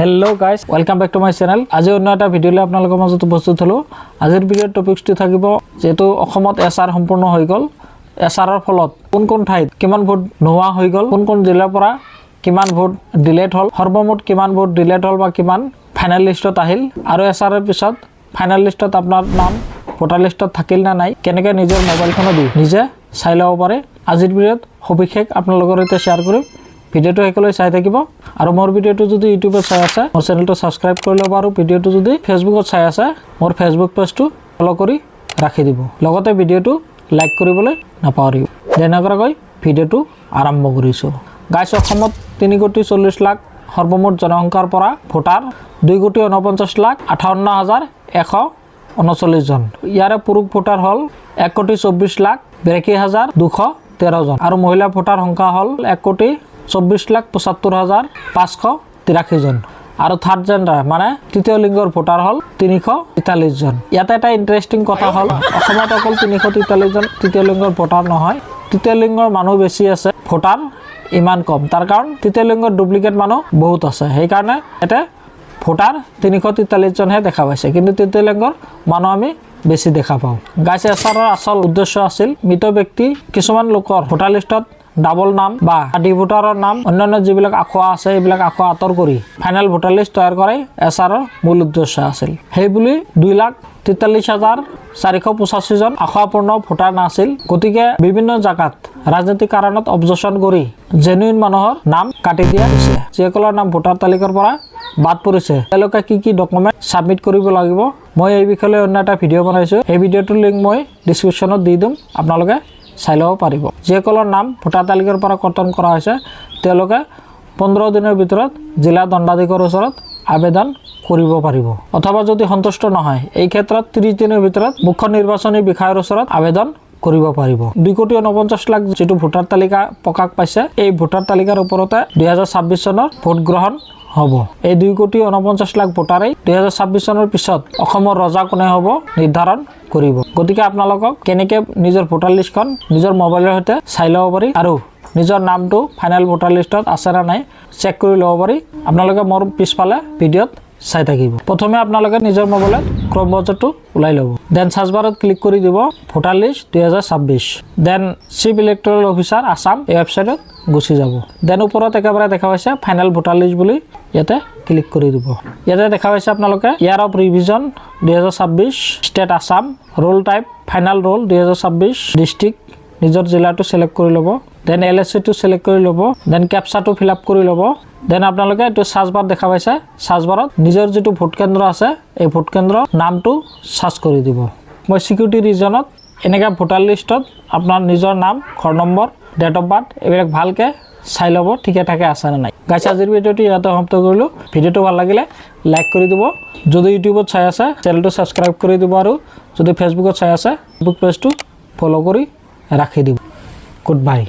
Hello guys, welcome back to my channel. আজি অন্য এটা ভিডিও লৈ আপোনালোকৰ মাজত উপস্থিত হলো। আজিৰ ভিডিওৰ টপিকটো থাকিব যেটো অসমত এছআৰ সম্পূৰ্ণ হৈ গল। এছআৰৰ ফলত কোন ঠাইত কিমান ভোট নোৱা হৈ গল, কোন জিলাৰ পৰা কিমান ভোট ডিলেট হল, সৰ্বমুঠ কিমান ভোট ডিলেট হল বা কিমান ফাইনাল লিষ্টত আহিল আৰু এছআৰৰ পিছত ফাইনাল লিষ্টত আপোনাৰ নাম ভোটাৰ লিষ্টত থাকিল না নাই, কেনেকৈ নিজৰ মোবাইলখনত দি নিজে চাই ল'ব পাৰে। আজিৰ ভিডিওত সবিশেষ আপোনালোকৰ সৈতে শ্বেয়াৰ কৰিম। ভিডিওটো একলৈ চাই থাকিব আৰু মোৰ ভিডিওটো যদি ইউটিউবত চাই আছে মোৰ চেনেলটো সাবস্ক্ৰাইব কৰি ল'ব আৰু ভিডিওটো যদি ফেসবুকত চাই আছে মোৰ ফেসবুক পেজটো ফলো কৰি ৰাখি দিব। লগতে ভিডিওটো লাইক কৰিবলৈ নাপাহৰিব। যেনেকৈ ভিডিওটো আৰম্ভ কৰিছো। গাইছ অসমত 3,40,00,000 সৰ্বমুঠ জনসংখ্যাৰ পৰা ভোটাৰ 2,49,58,139 জন। ইয়াৰে পুৰুষ ভোটাৰ হল 1,24,82,213 জন আৰু মহিলা ভোটাৰ সংখ্যা হল 1,24,75,583 জন আৰু থাৰ্ড জেন্ডাৰ মানে তৃতীয় লিংগৰ ভোটাৰ হল 343 জন। ইয়াতে এটা ইন্টাৰেষ্টিং কথা হল অসমত অকল 343 জন তৃতীয় লিংগৰ ভোটাৰ নহয়, তৃতীয় লিংগৰ মানুহ বেছি আছে, ভোটাৰ ইমান কম। তাৰ কাৰণ তৃতীয় লিংগৰ ডুপ্লিকেট মানুহ বহুত আছে, সেই কাৰণে এতে ভোটাৰ 343 জনহে দেখা পাইছে, কিন্তু তৃতীয় লিংগৰ মানুহ আমি বেছি দেখা পাওঁ। গাইছে এছআৰৰ আচল উদ্দেশ্য আছিল মৃত ব্যক্তি কিছুমান লোকৰ ভোটাৰ লিষ্টত ডাবল নাম বা আদি ভোটাৰৰ নাম অন্যান্য যিবিলাক আখোৱা আছে এইবিলাক আখোৱা আঁতৰ কৰি ফাইনেল ভোটাৰ লিষ্ট তৈয়াৰ কৰাই এছআৰৰ মূল উদ্দেশ্য আছিল। সেইবুলি 2,43,485 জন আখোৱাপূৰ্ণ ভোটাৰ নাছিল। গতিকে বিভিন্ন জাগাত ৰাজনৈতিক কাৰণত অবজেকশ্যন কৰি জেনুইন মানুহৰ নাম কাটি দিয়া হৈছে। যিসকলৰ নাম ভোটাৰ তালিকাৰ পৰা বাদ পৰিছে তেওঁলোকে কি ডকুমেণ্ট সাবমিট কৰিব লাগিব, মই এই বিষয়ে অন্য এটা ভিডিও বনাইছো। এই ভিডিওটোৰ লিংক মই ডিসক্ৰিপশ্যনত দি দিম, আপোনালোকে চাই ল'ব পাৰিব। যিসকলৰ নাম ভোটাৰ তালিকাৰ পৰা কৰ্তন কৰা হৈছে তেওঁলোকে 15 দিনৰ ভিতৰত জিলা দণ্ডাধীশৰ ওচৰত আবেদন কৰিব পাৰিব, অথবা যদি সন্তুষ্ট নহয় এই ক্ষেত্ৰত 30 দিনৰ ভিতৰত মুখ্য নিৰ্বাচনী বিষয়াৰ ওচৰত আবেদন কৰিব পাৰিব। 2,49,00,000 যেটো ভোটাৰ তালিকা প্ৰকাশ পাইছে এই ভোটাৰ তালিকাৰ ওপৰতে 2026 চনৰ ভোট গ্ৰহণ হ'ব। এই 2,49,00,000 ভোটাৰে 2026 চনৰ পিছত অসমৰ ৰজা কোনে হ'ব নিৰ্ধাৰণ কৰিব। গতিকে আপোনালোকক কেনেকৈ নিজৰ ভোটাৰ লিষ্টখন নিজৰ মোবাইলৰ সৈতে চাই ল'ব পাৰি আৰু নিজৰ নামটো ফাইনেল ভোটাৰ লিষ্টত আছে না নাই চেক কৰি ল'ব পাৰি আপোনালোকে মোৰ পিছফালে ভিডিঅ'ত চাই থাকিব। প্ৰথমে আপোনালোকে নিজৰ মোবাইলত ক্ৰম ব্ৰাউজাৰটো ওলাই ল'ব, দেন সাৰ্চ বাৰত ক্লিক কৰি দিব voter list 2026, then chief electoral officer Assam এই ৱেবছাইটত গুচি যাব। দেন ওপৰত একেবাৰে দেখা পাইছে ফাইনেল ভোটাৰ লিষ্ট বুলি ইয়াতে ক্লিক কৰি দিব। ইয়াতে দেখা পাইছে আপোনালোকে year of revision 2026 state Assam, roll type final roll 2026, district নিজৰ জিলাটো সিলেক্ট কৰি ল'ব, দেন LSCটো সিলেক্ট কৰি ল'ব, দেন ক্যাপচাটো ফিল আপ কৰি ল'ব। দেন আপোনালোকে এইটো সাৰ্চ বাৰ দেখা পাইছে, সাৰ্চ বাৰত নিজৰ যেটো ভোট কেন্দ্ৰ আছে এই ভোট কেন্দ্ৰৰ নামটো সাৰ্চ কৰি দিব। মই সিকিউৰিটি ৰিজনত এনেকা ভোটাৰ লিষ্টত আপোনাৰ নিজৰ নাম, ঘৰ নম্বৰ, ডেট অফ বাৰ্থ এইবিলাক ভালকে চাই ল'ব ঠিকে থাকে আছে না নাই। গাইছ আজিৰ ভিডিওটো ইয়াতে সমাপ্ত কৰিলো। ভিডিওটো ভাল লাগিলে লাইক কৰি দিব, যদি ইউটিউবত চাই আছে চেনেলটো সাবস্ক্ৰাইব কৰি দিব আৰু যদি ফেসবুকত চাই আছে ফেসবুক পেজটো ফলো কৰি ৰাখি দিব। Good bye.